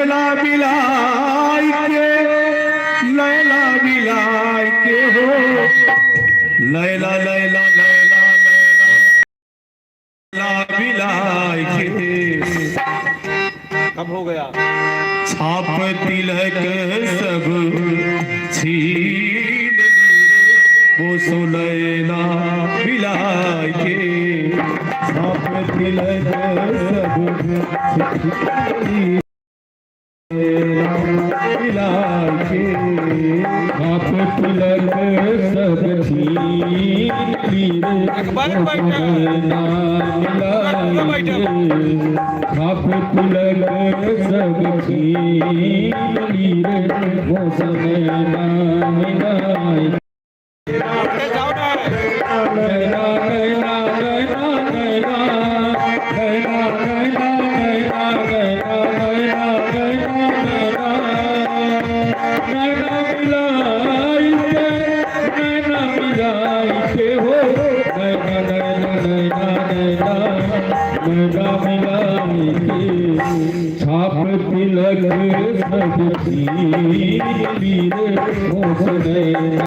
लैला बिलाई के, लैला बिलाई के हो, लैला लैला लैला लैला बिलाई के। कब हो गया? छाप तिलक सब छीन वो सो लैला बिलाई के। छाप तिलक सब छीन आप तिलक सब छीन आप तिलक सब छीन वो समय नाम लाए। छाप तिलक सब छीन